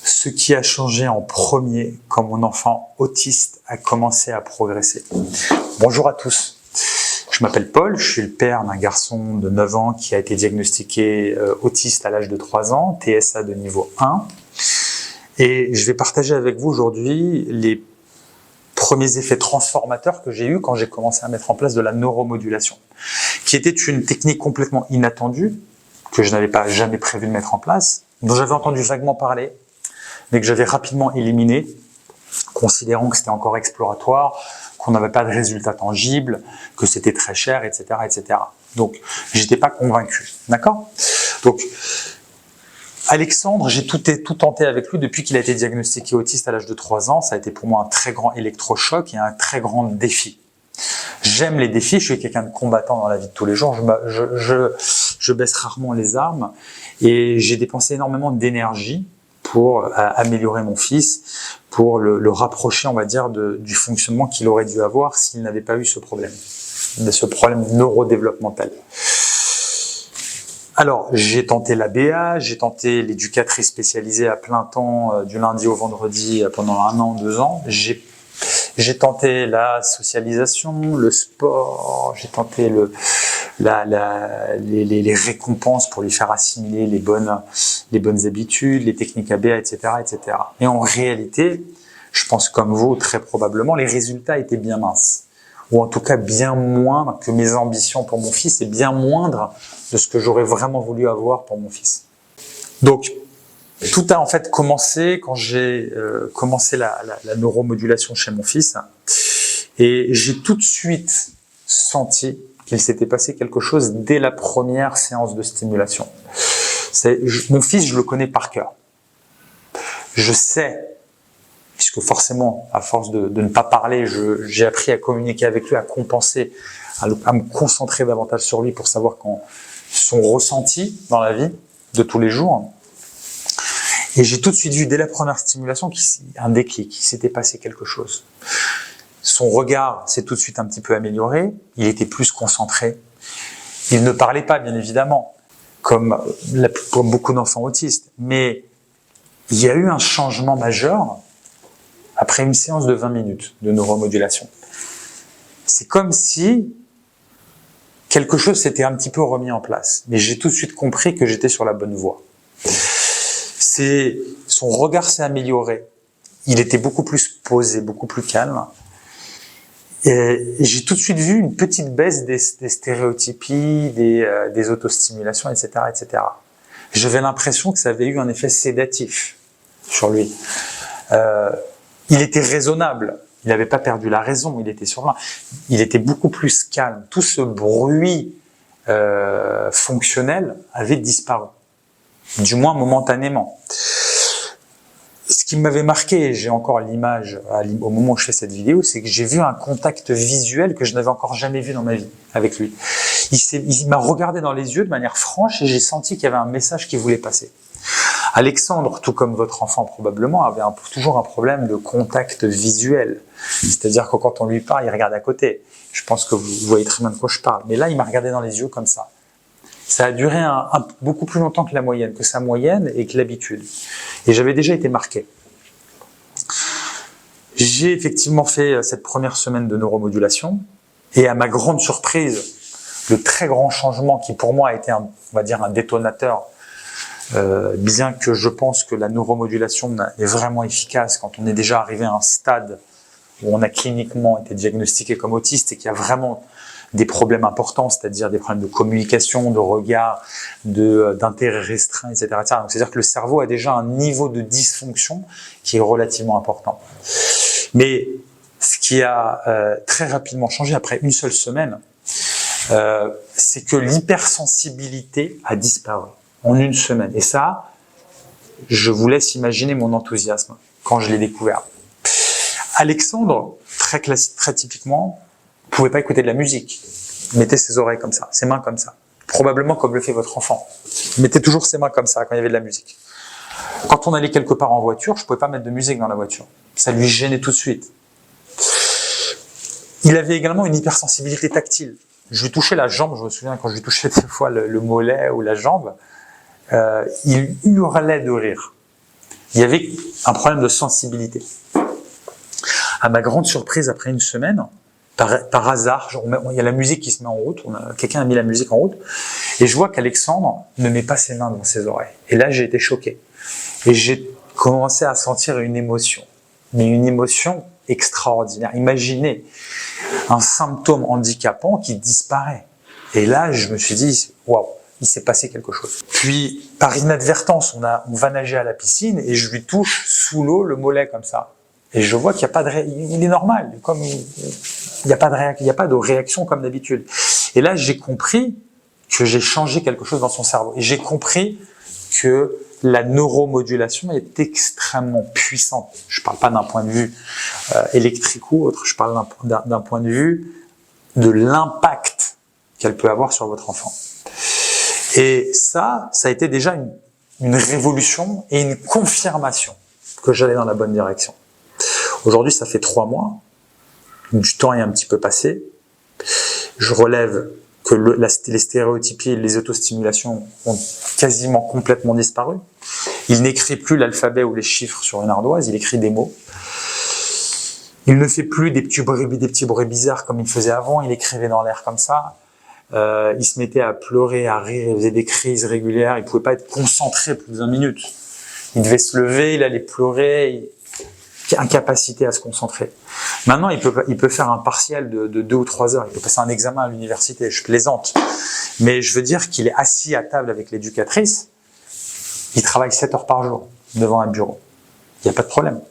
Ce qui a changé en premier quand mon enfant autiste a commencé à progresser. Bonjour à tous, je m'appelle Paul, je suis le père d'un garçon de 9 ans qui a été diagnostiqué autiste à l'âge de 3 ans, TSA de niveau 1. Et je vais partager avec vous aujourd'hui les premiers effets transformateurs que j'ai eus quand j'ai commencé à mettre en place de la neuromodulation, qui était une technique complètement inattendue, que je n'avais pas jamais prévu de mettre en place, dont j'avais entendu vaguement parler, mais que j'avais rapidement éliminé, considérant que c'était encore exploratoire, qu'on n'avait pas de résultats tangibles, que c'était très cher, etc., etc. Donc, j'étais pas convaincu, d'accord ? Donc, Alexandre, j'ai tout tenté avec lui depuis qu'il a été diagnostiqué autiste à l'âge de 3 ans. Ça a été pour moi un très grand électrochoc et un très grand défi. J'aime les défis, je suis quelqu'un de combattant dans la vie de tous les jours, je baisse rarement les armes et j'ai dépensé énormément d'énergie pour améliorer mon fils, pour le rapprocher, on va dire, du fonctionnement qu'il aurait dû avoir s'il n'avait pas eu ce problème neurodéveloppemental. Alors, j'ai tenté l'ABA, j'ai tenté l'éducatrice spécialisée à plein temps du lundi au vendredi pendant 1 an, 2 ans. J'ai tenté la socialisation, le sport, j'ai tenté les récompenses pour lui faire assimiler les bonnes habitudes, les techniques ABA, etc., etc. Et en réalité, je pense comme vous, très probablement, les résultats étaient bien minces. Ou en tout cas bien moindres que mes ambitions pour mon fils et bien moindres de ce que j'aurais vraiment voulu avoir pour mon fils. Donc, tout a en fait commencé quand j'ai commencé la neuromodulation chez mon fils et j'ai tout de suite senti qu'il s'était passé quelque chose dès la première séance de stimulation. Mon fils, je le connais par cœur. Je sais, puisque forcément, à force de ne pas parler, j'ai appris à communiquer avec lui, à compenser, à me concentrer davantage sur lui pour savoir son ressenti dans la vie de tous les jours. Et j'ai tout de suite vu, dès la première stimulation, un déclic, il s'était passé quelque chose. Son regard s'est tout de suite un petit peu amélioré, il était plus concentré. Il ne parlait pas, bien évidemment, comme beaucoup d'enfants autistes, mais il y a eu un changement majeur après une séance de 20 minutes de neuromodulation. C'est comme si quelque chose s'était un petit peu remis en place, mais j'ai tout de suite compris que j'étais sur la bonne voie. Son regard s'est amélioré, il était beaucoup plus posé, beaucoup plus calme, et j'ai tout de suite vu une petite baisse des stéréotypies, des autostimulations, etc., etc. J'avais l'impression que ça avait eu un effet sédatif sur lui. Il était raisonnable, il n'avait pas perdu la raison, il était serein, il était beaucoup plus calme. Tout ce bruit fonctionnel avait disparu, du moins momentanément. Ce qui m'avait marqué, et j'ai encore l'image au moment où je fais cette vidéo, c'est que j'ai vu un contact visuel que je n'avais encore jamais vu dans ma vie avec lui. Il m'a regardé dans les yeux de manière franche et j'ai senti qu'il y avait un message qui voulait passer. Alexandre, tout comme votre enfant probablement, avait toujours un problème de contact visuel. C'est-à-dire que quand on lui parle, il regarde à côté. Je pense que vous voyez très bien de quoi je parle. Mais là, il m'a regardé dans les yeux comme ça. Ça a duré beaucoup plus longtemps que la moyenne, que sa moyenne et que l'habitude. Et j'avais déjà été marqué. J'ai effectivement fait cette première semaine de neuromodulation. Et à ma grande surprise, le très grand changement qui pour moi a été on va dire un détonateur, bien que je pense que la neuromodulation est vraiment efficace quand on est déjà arrivé à un stade où on a cliniquement été diagnostiqué comme autiste et qu'il y a vraiment des problèmes importants, c'est-à-dire des problèmes de communication, de regard, d'intérêt restreint, etc., etc. Donc, c'est-à-dire que le cerveau a déjà un niveau de dysfonction qui est relativement important. Mais ce qui a très rapidement changé après une seule semaine, c'est que l'hypersensibilité a disparu en une semaine. Et ça, je vous laisse imaginer mon enthousiasme quand je l'ai découvert. Alexandre, très typiquement, ne pouvait pas écouter de la musique. Il mettait ses oreilles comme ça, ses mains comme ça. Probablement comme le fait votre enfant. Il mettait toujours ses mains comme ça quand il y avait de la musique. Quand on allait quelque part en voiture, je ne pouvais pas mettre de musique dans la voiture. Ça lui gênait tout de suite. Il avait également une hypersensibilité tactile. Je lui touchais la jambe, je me souviens quand je lui touchais des fois le mollet ou la jambe, il hurlait de rire. il y avait un problème de sensibilité. À ma grande surprise, après une semaine, par hasard, il y a la musique qui se met en route, quelqu'un a mis la musique en route, et je vois qu'Alexandre ne met pas ses mains dans ses oreilles. Et là, j'ai été choqué. Et j'ai commencé à sentir une émotion, mais une émotion extraordinaire. Imaginez un symptôme handicapant qui disparaît. Et là, je me suis dit, waouh, il s'est passé quelque chose. Puis, par inadvertance, on va nager à la piscine et je lui touche sous l'eau le mollet comme ça. Et je vois qu'il n'y a pas de il est normal, comme il n'y a pas de réaction comme d'habitude. Et là, j'ai compris que j'ai changé quelque chose dans son cerveau. Et j'ai compris que la neuromodulation est extrêmement puissante. Je ne parle pas d'un point de vue électrique ou autre, je parle d'un point de vue de l'impact qu'elle peut avoir sur votre enfant. Et ça a été déjà une révolution et une confirmation que j'allais dans la bonne direction. Aujourd'hui, ça fait 3 mois, du temps est un petit peu passé. Je relève que les stéréotypies et les autostimulations ont quasiment complètement disparu. Il n'écrit plus l'alphabet ou les chiffres sur une ardoise, il écrit des mots. Il ne fait plus des petits bruits bizarres comme il faisait avant, il écrivait dans l'air comme ça. Il se mettait à pleurer, à rire, il faisait des crises régulières, il pouvait pas être concentré plus d'1 minute. Il devait se lever, il allait pleurer, incapacité à se concentrer. Maintenant, il peut faire un partiel de 2 ou 3 heures, il peut passer un examen à l'université, je plaisante. Mais je veux dire qu'il est assis à table avec l'éducatrice, il travaille 7 heures par jour devant un bureau. Il n'y a pas de problème.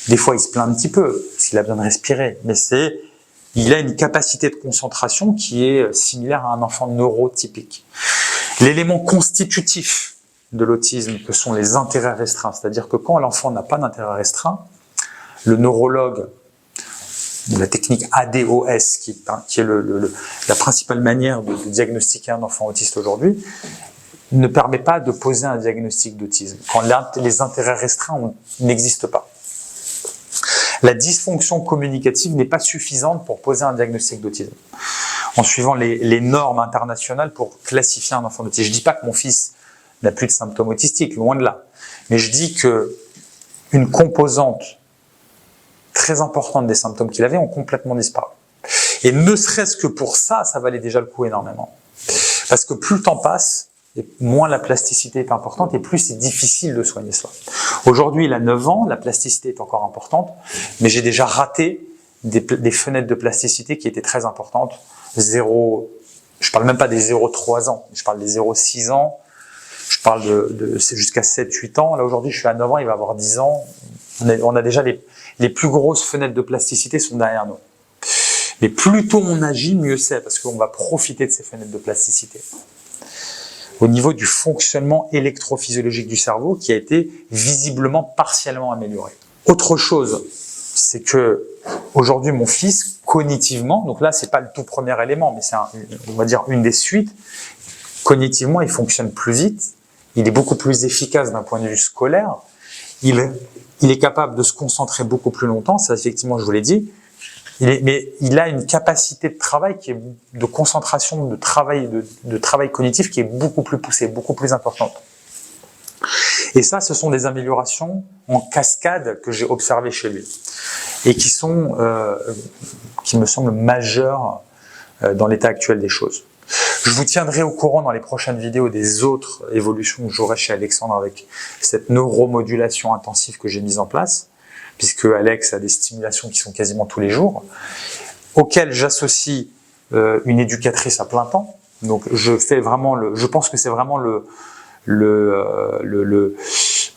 Des fois, il se plaint un petit peu, parce qu'il a besoin de respirer, mais il a une capacité de concentration qui est similaire à un enfant neurotypique. L'élément constitutif de l'autisme, que sont les intérêts restreints, c'est-à-dire que quand l'enfant n'a pas d'intérêt restreint, le neurologue de la technique ADOS, qui est la principale manière de diagnostiquer un enfant autiste aujourd'hui, ne permet pas de poser un diagnostic d'autisme, quand les intérêts restreints n'existent pas. La dysfonction communicative n'est pas suffisante pour poser un diagnostic d'autisme, en suivant les normes internationales pour classifier un enfant autiste. Je ne dis pas que mon fils n'a plus de symptômes autistiques, loin de là. Mais je dis que une composante très importante des symptômes qu'il avait ont complètement disparu. Et ne serait-ce que pour ça, ça valait déjà le coup énormément. Parce que plus le temps passe, et moins la plasticité est importante et plus c'est difficile de soigner cela. Aujourd'hui, il a 9 ans, la plasticité est encore importante, mais j'ai déjà raté des fenêtres de plasticité qui étaient très importantes. Je parle même pas des 0,3 ans, je parle des 0,6 ans, je parle c'est jusqu'à 7-8 ans. Là, aujourd'hui, je suis à 9 ans, il va avoir 10 ans. On a déjà les plus grosses fenêtres de plasticité sont derrière nous. Mais plus tôt on agit, mieux c'est, parce qu'on va profiter de ces fenêtres de plasticité. Au niveau du fonctionnement électrophysiologique du cerveau, qui a été visiblement partiellement amélioré. Autre chose, c'est que aujourd'hui, mon fils, cognitivement, donc là, c'est pas le tout premier élément, mais c'est on va dire une des suites, cognitivement, il fonctionne plus vite, il est beaucoup plus efficace d'un point de vue scolaire, il est capable de se concentrer beaucoup plus longtemps, ça effectivement, je vous l'ai dit, mais il a une capacité de travail de concentration, de travail cognitif qui est beaucoup plus poussée, beaucoup plus importante. Et ça, ce sont des améliorations en cascade que j'ai observées chez lui et qui me semblent majeures dans l'état actuel des choses. Je vous tiendrai au courant dans les prochaines vidéos des autres évolutions que j'aurai chez Alexandre avec cette neuromodulation intensive que j'ai mise en place, puisque Alex a des stimulations qui sont quasiment tous les jours, auxquelles j'associe une éducatrice à plein temps. Donc je pense que c'est vraiment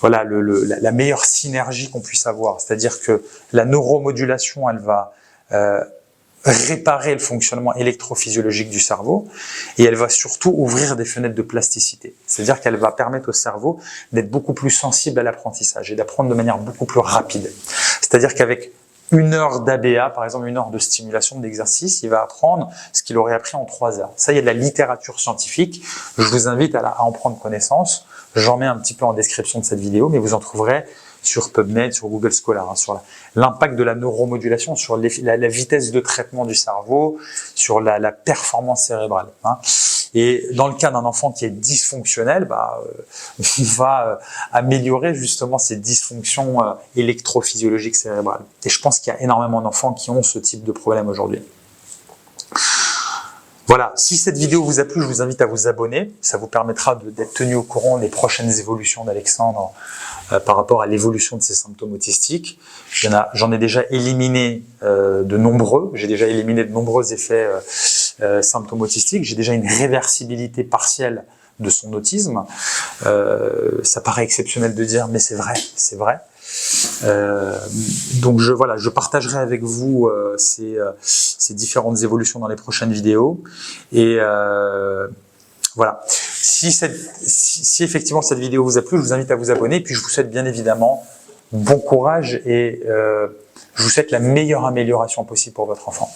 la meilleure synergie qu'on puisse avoir. C'est-à-dire que la neuromodulation, elle va réparer le fonctionnement électrophysiologique du cerveau et elle va surtout ouvrir des fenêtres de plasticité. C'est-à-dire qu'elle va permettre au cerveau d'être beaucoup plus sensible à l'apprentissage et d'apprendre de manière beaucoup plus rapide. C'est-à-dire qu'avec 1 heure d'ABA, par exemple 1 heure de stimulation d'exercice, il va apprendre ce qu'il aurait appris en 3 heures. Ça, il y a de la littérature scientifique. Je vous invite à en prendre connaissance. J'en mets un petit peu en description de cette vidéo, mais vous en trouverez sur PubMed, sur Google Scholar, hein, sur l'impact de la neuromodulation sur la vitesse de traitement du cerveau, sur la performance cérébrale. Hein. Et dans le cas d'un enfant qui est dysfonctionnel, on va améliorer justement ces dysfonctions électrophysiologiques cérébrales. Et je pense qu'il y a énormément d'enfants qui ont ce type de problème aujourd'hui. Voilà, si cette vidéo vous a plu, je vous invite à vous abonner. Ça vous permettra d'être tenu au courant des prochaines évolutions d'Alexandre par rapport à l'évolution de ses symptômes autistiques. J'en ai déjà éliminé de nombreux. J'ai déjà éliminé de nombreux effets symptômes autistiques. J'ai déjà une réversibilité partielle de son autisme. Ça paraît exceptionnel de dire, mais c'est vrai, c'est vrai. Donc je partagerai avec vous ces différentes évolutions dans les prochaines vidéos. Et voilà. Si effectivement cette vidéo vous a plu, je vous invite à vous abonner. Et puis je vous souhaite bien évidemment bon courage et je vous souhaite la meilleure amélioration possible pour votre enfant.